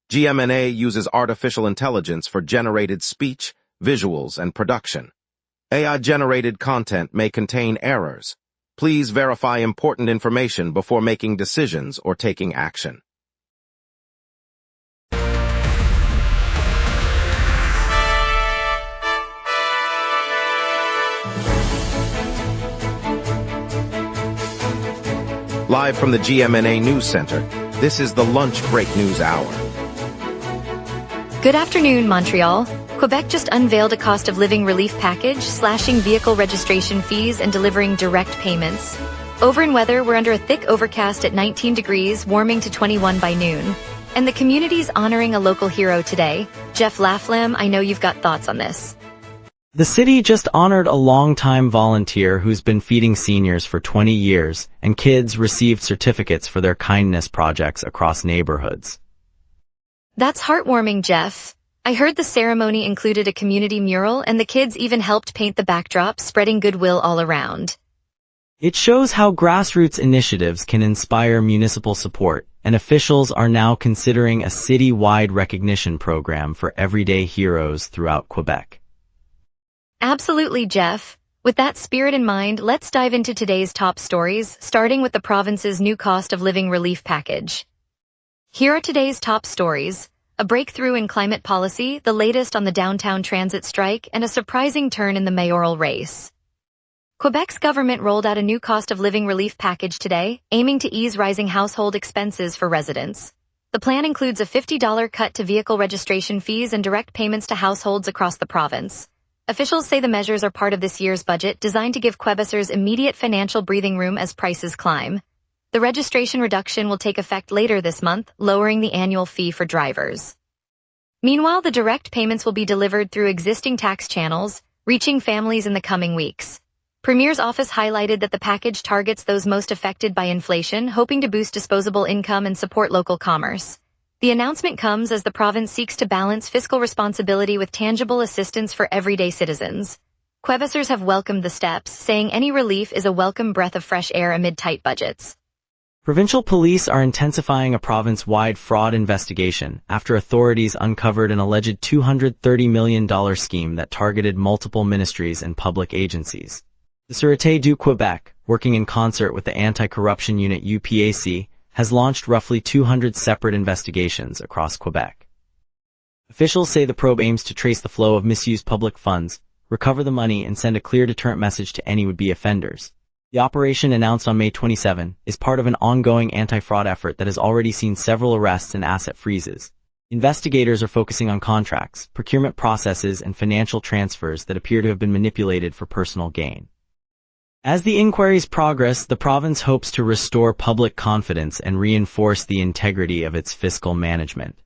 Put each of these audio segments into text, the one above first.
GMNA uses artificial intelligence for generated speech, visuals, and production. AI-generated content may contain errors. Please verify important information before making decisions or taking action. Live from the GMNA News Center, this is the Lunch Break News Hour. Good afternoon, Montreal. Quebec just unveiled a cost of living relief package, slashing vehicle registration fees and delivering direct payments. Over in weather, we're under a thick overcast at 19 degrees, warming to 21 by noon. And the community's honoring a local hero today. Jeff Laflamme, I know you've got thoughts on this. The city just honored a longtime volunteer who's been feeding seniors for 20 years, and kids received certificates for their kindness projects across neighborhoods. That's heartwarming, Jeff. I heard the ceremony included a community mural and the kids even helped paint the backdrop, spreading goodwill all around. It shows how grassroots initiatives can inspire municipal support, and officials are now considering a city-wide recognition program for everyday heroes throughout Quebec. Absolutely, Jeff. With that spirit in mind, let's dive into today's top stories, starting with the province's new cost of living relief package. Here are today's top stories: a breakthrough in climate policy, the latest on the downtown transit strike, and a surprising turn in the mayoral race. Quebec's government rolled out a new cost of living relief package today, aiming to ease rising household expenses for residents. The plan includes a $50 cut to vehicle registration fees and direct payments to households across the province. Officials say the measures are part of this year's budget, designed to give Quebecers immediate financial breathing room as prices climb. The registration reduction will take effect later this month, lowering the annual fee for drivers. Meanwhile, the direct payments will be delivered through existing tax channels, reaching families in the coming weeks. Premier's office highlighted that the package targets those most affected by inflation, hoping to boost disposable income and support local commerce. The announcement comes as the province seeks to balance fiscal responsibility with tangible assistance for everyday citizens. Quebecers have welcomed the steps, saying any relief is a welcome breath of fresh air amid tight budgets. Provincial police are intensifying a province-wide fraud investigation after authorities uncovered an alleged $230 million scheme that targeted multiple ministries and public agencies. The Sûreté du Québec, working in concert with the anti-corruption unit UPAC, has launched roughly 200 separate investigations across Quebec. Officials say the probe aims to trace the flow of misused public funds, recover the money, and send a clear deterrent message to any would-be offenders. The operation, announced on May 27, is part of an ongoing anti-fraud effort that has already seen several arrests and asset freezes. Investigators are focusing on contracts, procurement processes, and financial transfers that appear to have been manipulated for personal gain. As the inquiries progress, the province hopes to restore public confidence and reinforce the integrity of its fiscal management.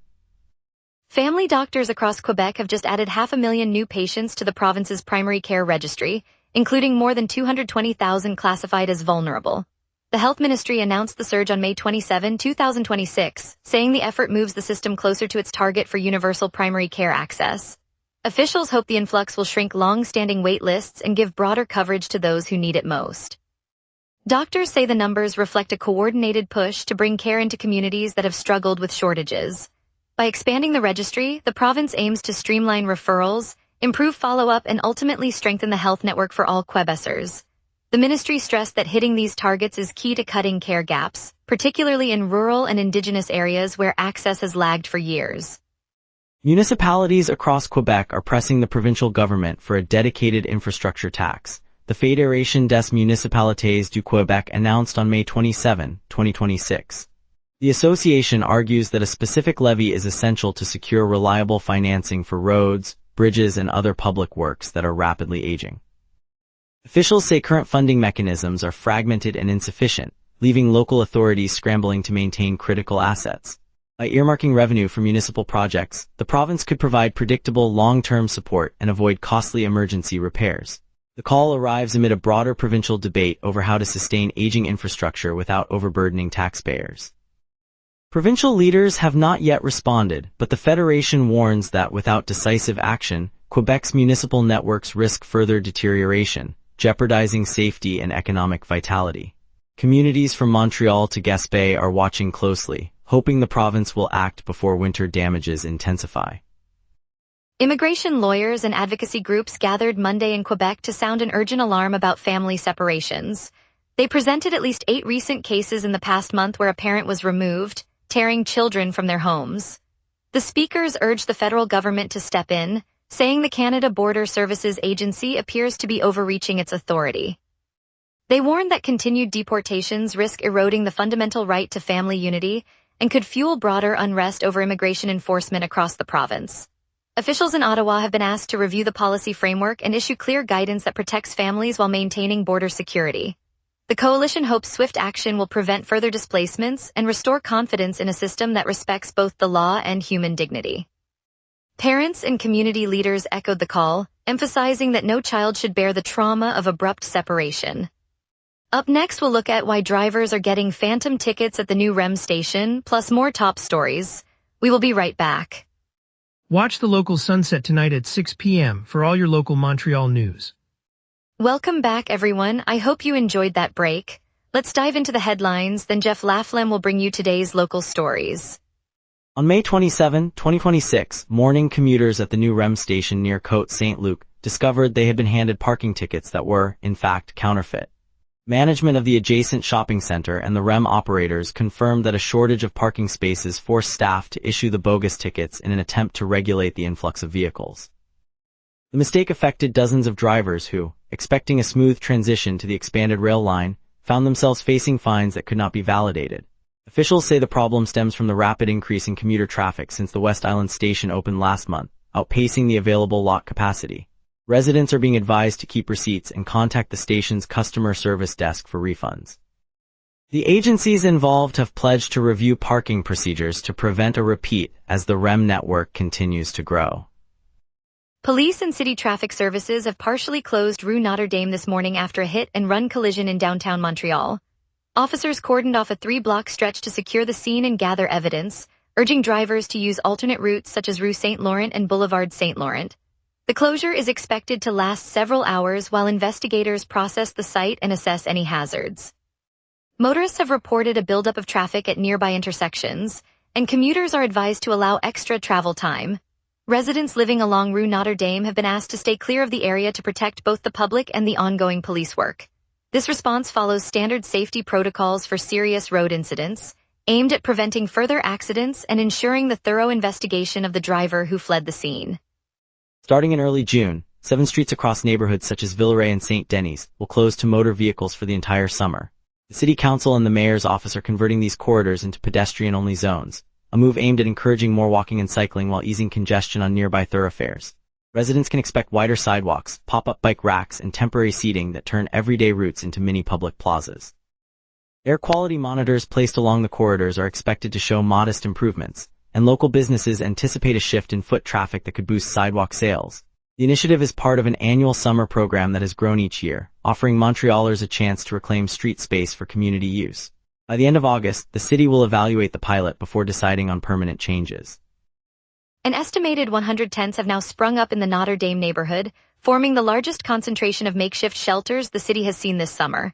Family doctors across Quebec have just added 500,000 new patients to the province's primary care registry, including more than 220,000 classified as vulnerable. The Health Ministry announced the surge on May 27, 2026, saying the effort moves the system closer to its target for universal primary care access. Officials hope the influx will shrink long-standing wait lists and give broader coverage to those who need it most. Doctors say the numbers reflect a coordinated push to bring care into communities that have struggled with shortages. By expanding the registry, the province aims to streamline referrals, improve follow-up, and ultimately strengthen the health network for all Quebecers. The ministry stressed that hitting these targets is key to cutting care gaps, particularly in rural and Indigenous areas where access has lagged for years. Municipalities across Quebec are pressing the provincial government for a dedicated infrastructure tax. The Fédération des Municipalités du Québec announced on May 27, 2026. The association argues that a specific levy is essential to secure reliable financing for roads, bridges, and other public works that are rapidly aging. Officials say current funding mechanisms are fragmented and insufficient, leaving local authorities scrambling to maintain critical assets. By earmarking revenue for municipal projects, the province could provide predictable long-term support and avoid costly emergency repairs. The call arrives amid a broader provincial debate over how to sustain aging infrastructure without overburdening taxpayers. Provincial leaders have not yet responded, but the Federation warns that without decisive action, Quebec's municipal networks risk further deterioration, jeopardizing safety and economic vitality. Communities from Montreal to Gaspé are watching closely, hoping the province will act before winter damages intensify. Immigration lawyers and advocacy groups gathered Monday in Quebec to sound an urgent alarm about family separations. They presented at least 8 recent cases in the past month where a parent was removed, tearing children from their homes. The speakers urged the federal government to step in, saying the Canada Border Services Agency appears to be overreaching its authority. They warned that continued deportations risk eroding the fundamental right to family unity and could fuel broader unrest over immigration enforcement across the province. Officials in Ottawa have been asked to review the policy framework and issue clear guidance that protects families while maintaining border security. The coalition hopes swift action will prevent further displacements and restore confidence in a system that respects both the law and human dignity. Parents and community leaders echoed the call, emphasizing that no child should bear the trauma of abrupt separation. Up next, we'll look at why drivers are getting phantom tickets at the new REM station, plus more top stories. We will be right back. Watch the local sunset tonight at 6 p.m. for all your local Montreal news. Welcome back, everyone. I hope you enjoyed that break. Let's dive into the headlines, then Jeff Laflamme will bring you today's local stories. On May 27, 2026, morning commuters at the new REM station near Côte Saint-Luc discovered they had been handed parking tickets that were, in fact, counterfeit. Management of the adjacent shopping center and the REM operators confirmed that a shortage of parking spaces forced staff to issue the bogus tickets in an attempt to regulate the influx of vehicles. The mistake affected dozens of drivers who, expecting a smooth transition to the expanded rail line, found themselves facing fines that could not be validated. Officials say the problem stems from the rapid increase in commuter traffic since the West Island station opened last month, outpacing the available lot capacity. Residents are being advised to keep receipts and contact the station's customer service desk for refunds. The agencies involved have pledged to review parking procedures to prevent a repeat as the REM network continues to grow. Police and city traffic services have partially closed Rue Notre Dame this morning after a hit-and-run collision in downtown Montreal. Officers cordoned off a 3-block stretch to secure the scene and gather evidence, urging drivers to use alternate routes such as Rue Saint Laurent and Boulevard Saint Laurent. The closure is expected to last several hours while investigators process the site and assess any hazards. Motorists have reported a buildup of traffic at nearby intersections, and commuters are advised to allow extra travel time. Residents living along Rue Notre Dame have been asked to stay clear of the area to protect both the public and the ongoing police work. This response follows standard safety protocols for serious road incidents, aimed at preventing further accidents and ensuring the thorough investigation of the driver who fled the scene. Starting in early June, 7 streets across neighborhoods such as Villeray and St. Denis will close to motor vehicles for the entire summer. The City Council and the Mayor's office are converting these corridors into pedestrian-only zones, a move aimed at encouraging more walking and cycling while easing congestion on nearby thoroughfares. Residents can expect wider sidewalks, pop-up bike racks, and temporary seating that turn everyday routes into mini public plazas. Air quality monitors placed along the corridors are expected to show modest improvements, and local businesses anticipate a shift in foot traffic that could boost sidewalk sales. The initiative is part of an annual summer program that has grown each year, offering Montrealers a chance to reclaim street space for community use. By the end of August, the city will evaluate the pilot before deciding on permanent changes. An estimated 100 tents have now sprung up in the Notre Dame neighborhood, forming the largest concentration of makeshift shelters the city has seen this summer.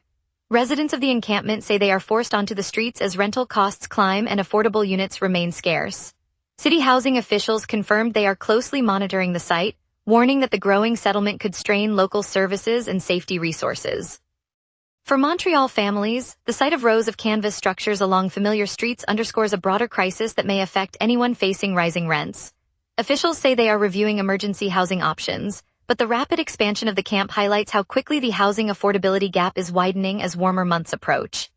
Residents of the encampment say they are forced onto the streets as rental costs climb and affordable units remain scarce. City housing officials confirmed they are closely monitoring the site, warning that the growing settlement could strain local services and safety resources. For Montreal families, the sight of rows of canvas structures along familiar streets underscores a broader crisis that may affect anyone facing rising rents. Officials say they are reviewing emergency housing options, but the rapid expansion of the camp highlights how quickly the housing affordability gap is widening as warmer months approach.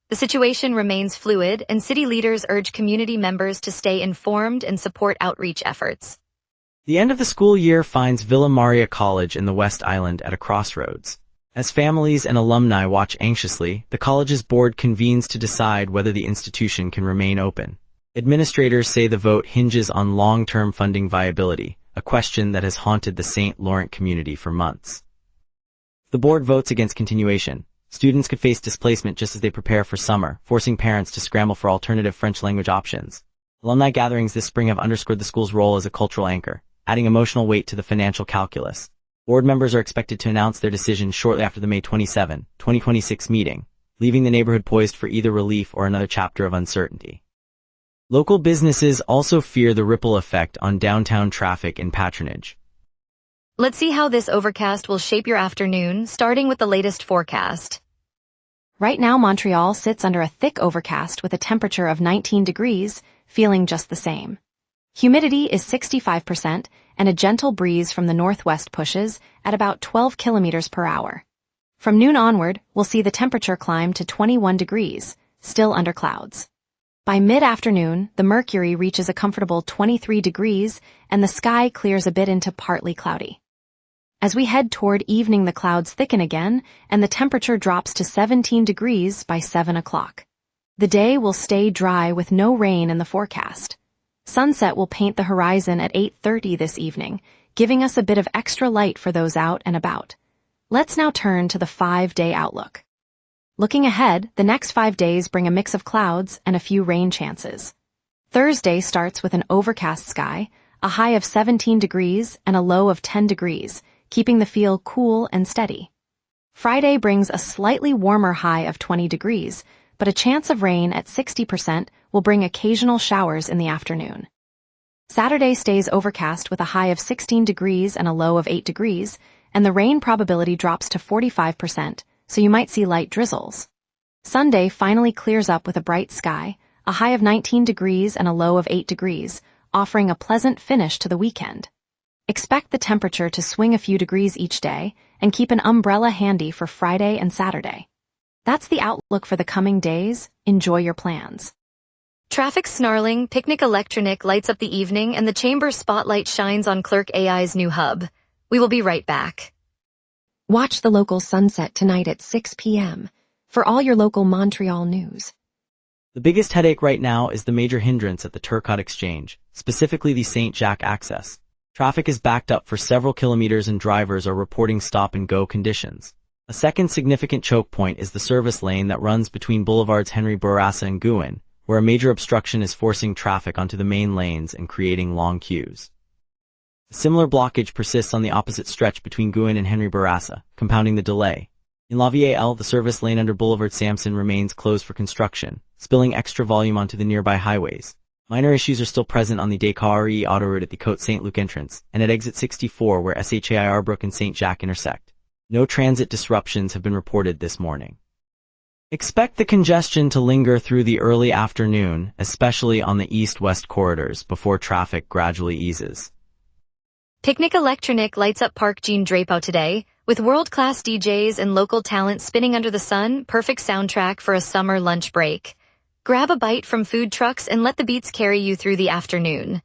The situation remains fluid, and city leaders urge community members to stay informed and support outreach efforts. The end of the school year finds Villa Maria College in the West Island at a crossroads. As families and alumni watch anxiously, the college's board convenes to decide whether the institution can remain open. Administrators say the vote hinges on long-term funding viability, a question that has haunted the St. Laurent community for months. If the board votes against continuation, students could face displacement just as they prepare for summer, forcing parents to scramble for alternative French-language options. Alumni gatherings this spring have underscored the school's role as a cultural anchor, adding emotional weight to the financial calculus. Board members are expected to announce their decision shortly after the May 27, 2026 meeting, leaving the neighborhood poised for either relief or another chapter of uncertainty. Local businesses also fear the ripple effect on downtown traffic and patronage. Let's see how this overcast will shape your afternoon, starting with the latest forecast. Right now, Montreal sits under a thick overcast with a temperature of 19 degrees, feeling just the same. Humidity is 65%, and a gentle breeze from the northwest pushes at about 12 kilometers per hour. From noon onward, we'll see the temperature climb to 21 degrees, still under clouds. By mid-afternoon, the mercury reaches a comfortable 23 degrees, and the sky clears a bit into partly cloudy. As we head toward evening, the clouds thicken again, and the temperature drops to 17 degrees by 7 o'clock. The day will stay dry with no rain in the forecast. Sunset will paint the horizon at 8:30 this evening, giving us a bit of extra light for those out and about. Let's now turn to the 5-day outlook. Looking ahead, the next 5 days bring a mix of clouds and a few rain chances. Thursday starts with an overcast sky, a high of 17 degrees and a low of 10 degrees, keeping the feel cool and steady. Friday brings a slightly warmer high of 20 degrees, but a chance of rain at 60% will bring occasional showers in the afternoon. Saturday stays overcast with a high of 16 degrees and a low of 8 degrees, and the rain probability drops to 45%, so you might see light drizzles. Sunday finally clears up with a bright sky, a high of 19 degrees and a low of 8 degrees, offering a pleasant finish to the weekend. Expect the temperature to swing a few degrees each day, and keep an umbrella handy for Friday and Saturday. That's the outlook for the coming days. Enjoy your plans. Traffic snarling, Picnic Electronic lights up the evening, and the chamber spotlight shines on Clerk AI's new hub. We will be right back. Watch the local sunset tonight at 6 p.m. for all your local Montreal news. The biggest headache right now is the major hindrance at the Turcotte Exchange, specifically the St. Jacques access. Traffic is backed up for several kilometers and drivers are reporting stop-and-go conditions. A second significant choke point is the service lane that runs between Boulevards Henry Bourassa and Gouin, where a major obstruction is forcing traffic onto the main lanes and creating long queues. A similar blockage persists on the opposite stretch between Gouin and Henry Bourassa, compounding the delay. In La Vieille, the service lane under Boulevard Samson remains closed for construction, spilling extra volume onto the nearby highways. Minor issues are still present on the Descartes autoroute at the Côte Saint-Luc entrance, and at exit 64 where SHAI Arbrook and St. Jacques intersect. No transit disruptions have been reported this morning. Expect the congestion to linger through the early afternoon, especially on the east-west corridors, before traffic gradually eases. Picnic Electronic lights up Parc Jean Drapeau today, with world-class DJs and local talent spinning under the sun, perfect soundtrack for a summer lunch break. Grab a bite from food trucks and let the beats carry you through the afternoon.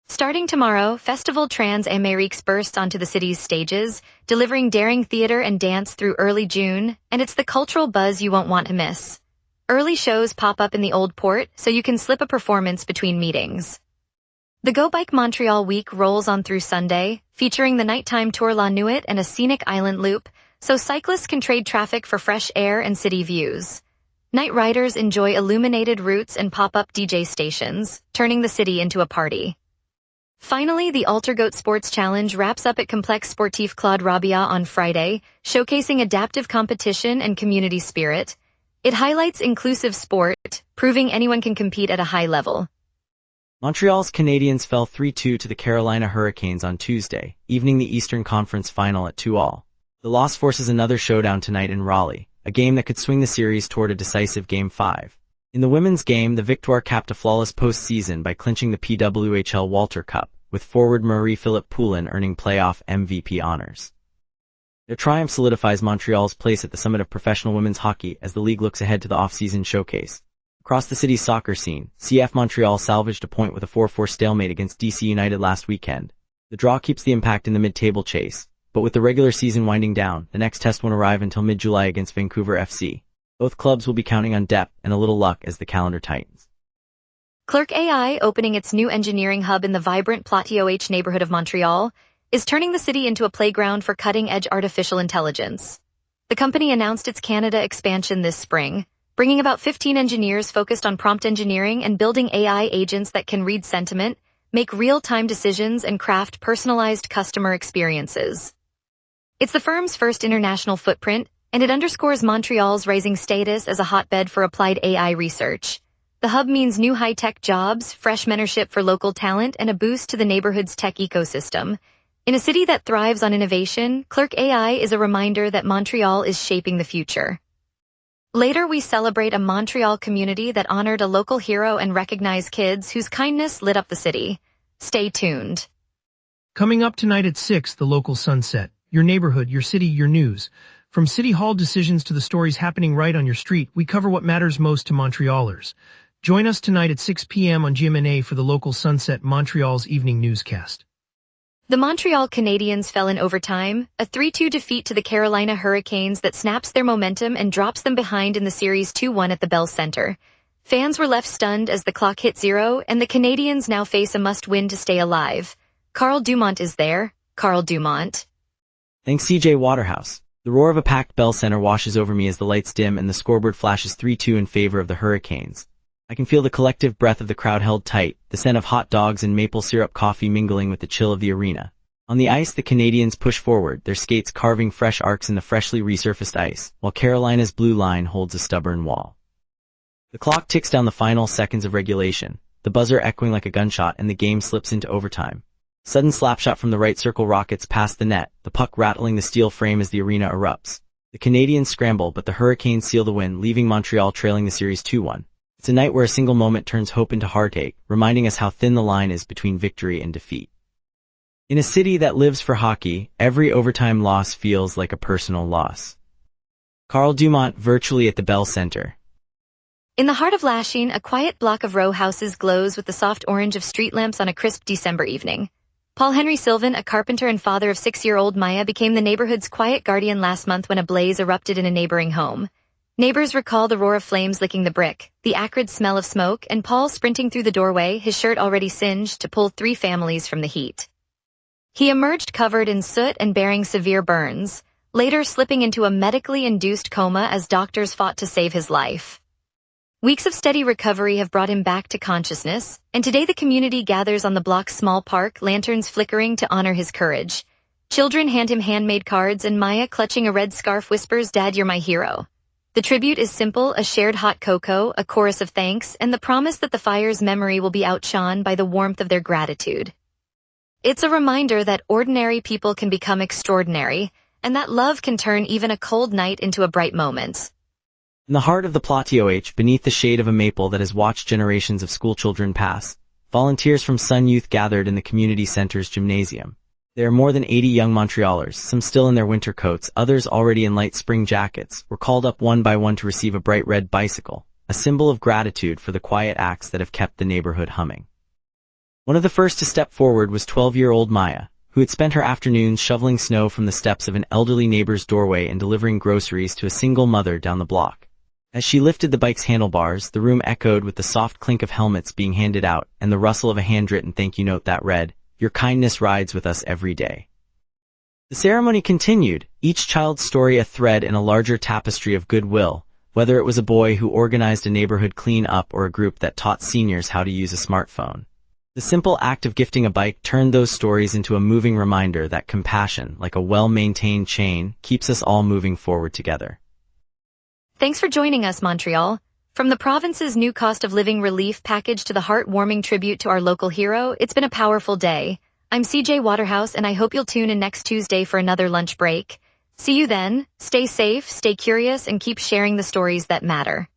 Starting tomorrow, Festival Trans Amériques bursts onto the city's stages, delivering daring theater and dance through early June, and it's the cultural buzz you won't want to miss. Early shows pop up in the Old Port, so you can slip a performance between meetings. The Go Bike Montreal week rolls on through Sunday, featuring the nighttime Tour La Nuit and a scenic island loop, so cyclists can trade traffic for fresh air and city views. Night riders enjoy illuminated routes and pop-up DJ stations, turning the city into a party. Finally, the Altergoat Sports Challenge wraps up at Complexe Sportif Claude Rabia on Friday, showcasing adaptive competition and community spirit. It highlights inclusive sport, proving anyone can compete at a high level. Montreal's Canadiens fell 3-2 to the Carolina Hurricanes on Tuesday, evening the Eastern Conference Final at 2-2. The loss forces another showdown tonight in Raleigh, a game that could swing the series toward a decisive Game 5. In the women's game, the Victoire capped a flawless postseason by clinching the PWHL Walter Cup, with forward Marie-Philippe Poulin earning playoff MVP honors. Their triumph solidifies Montreal's place at the summit of professional women's hockey as the league looks ahead to the off-season showcase. Across the city's soccer scene, CF Montreal salvaged a point with a 4-4 stalemate against DC United last weekend. The draw keeps the impact in the mid-table chase, but with the regular season winding down, the next test won't arrive until mid-July against Vancouver FC. Both clubs will be counting on depth and a little luck as the calendar tightens. Clerk AI, opening its new engineering hub in the vibrant Platier neighborhood of Montreal, is turning the city into a playground for cutting-edge artificial intelligence. The company announced its Canada expansion this spring, bringing about 15 engineers focused on prompt engineering and building AI agents that can read sentiment, make real-time decisions, and craft personalized customer experiences. It's the firm's first international footprint, and it underscores Montreal's rising status as a hotbed for applied AI research. The hub means new high-tech jobs, fresh mentorship for local talent, and a boost to the neighborhood's tech ecosystem. In a city that thrives on innovation, Clerk AI is a reminder that Montreal is shaping the future. Later, we celebrate a Montreal community that honored a local hero and recognized kids whose kindness lit up the city. Stay tuned. Coming up tonight at 6, the local sunset. Your neighborhood, your city, your news. From city hall decisions to the stories happening right on your street, we cover what matters most to Montrealers. Join us tonight at 6 p.m. on GMna for the local sunset, Montreal's evening newscast. The Montreal Canadiens fell in overtime, a 3-2 defeat to the Carolina Hurricanes that snaps their momentum and drops them behind in the series 2-1 at the Bell Center. Fans were left stunned as the clock hit 0, and the Canadiens now face a must-win to stay alive. Carl Dumont is there. Carl Dumont. Thanks, CJ Waterhouse. The roar of a packed Bell Center washes over me as the lights dim and the scoreboard flashes 3-2 in favor of the Hurricanes. I can feel the collective breath of the crowd held tight, the scent of hot dogs and maple syrup coffee mingling with the chill of the arena. On the ice, the Canadiens push forward, their skates carving fresh arcs in the freshly resurfaced ice, while Carolina's blue line holds a stubborn wall. The clock ticks down the final seconds of regulation, the buzzer echoing like a gunshot, and the game slips into overtime. Sudden slapshot from the right circle rockets past the net, the puck rattling the steel frame as the arena erupts. The Canadiens scramble, but the Hurricanes seal the win, leaving Montreal trailing the series 2-1. It's a night where a single moment turns hope into heartache, reminding us how thin the line is between victory and defeat. In a city that lives for hockey, every overtime loss feels like a personal loss. Carl Dumont virtually at the Bell Center. In the heart of Lachine, a quiet block of row houses glows with the soft orange of street lamps on a crisp December evening. Paul Henry Sylvan, a carpenter and father of 6-year-old Maya, became the neighborhood's quiet guardian last month when a blaze erupted in a neighboring home. Neighbors recall the roar of flames licking the brick, the acrid smell of smoke, and Paul sprinting through the doorway, his shirt already singed, to pull 3 families from the heat. He emerged covered in soot and bearing severe burns, later slipping into a medically induced coma as doctors fought to save his life. Weeks of steady recovery have brought him back to consciousness, and today the community gathers on the block's small park, lanterns flickering to honor his courage. Children hand him handmade cards, and Maya, clutching a red scarf, whispers, "Dad, you're my hero." The tribute is simple, a shared hot cocoa, a chorus of thanks, and the promise that the fire's memory will be outshone by the warmth of their gratitude. It's a reminder that ordinary people can become extraordinary, and that love can turn even a cold night into a bright moment. In the heart of the Platioh, beneath the shade of a maple that has watched generations of schoolchildren pass, volunteers from Sun Youth gathered in the community center's gymnasium. There are more than 80 young Montrealers, some still in their winter coats, others already in light spring jackets, were called up one by one to receive a bright red bicycle, a symbol of gratitude for the quiet acts that have kept the neighborhood humming. One of the first to step forward was 12-year-old Maya, who had spent her afternoons shoveling snow from the steps of an elderly neighbor's doorway and delivering groceries to a single mother down the block. As she lifted the bike's handlebars, the room echoed with the soft clink of helmets being handed out and the rustle of a handwritten thank you note that read, "Your kindness rides with us every day." The ceremony continued, each child's story a thread in a larger tapestry of goodwill, whether it was a boy who organized a neighborhood clean-up or a group that taught seniors how to use a smartphone. The simple act of gifting a bike turned those stories into a moving reminder that compassion, like a well-maintained chain, keeps us all moving forward together. Thanks for joining us, Montreal. From the province's new cost of living relief package to the heartwarming tribute to our local hero, it's been a powerful day. I'm CJ Waterhouse, and I hope you'll tune in next Tuesday for another lunch break. See you then. Stay safe, stay curious, and keep sharing the stories that matter.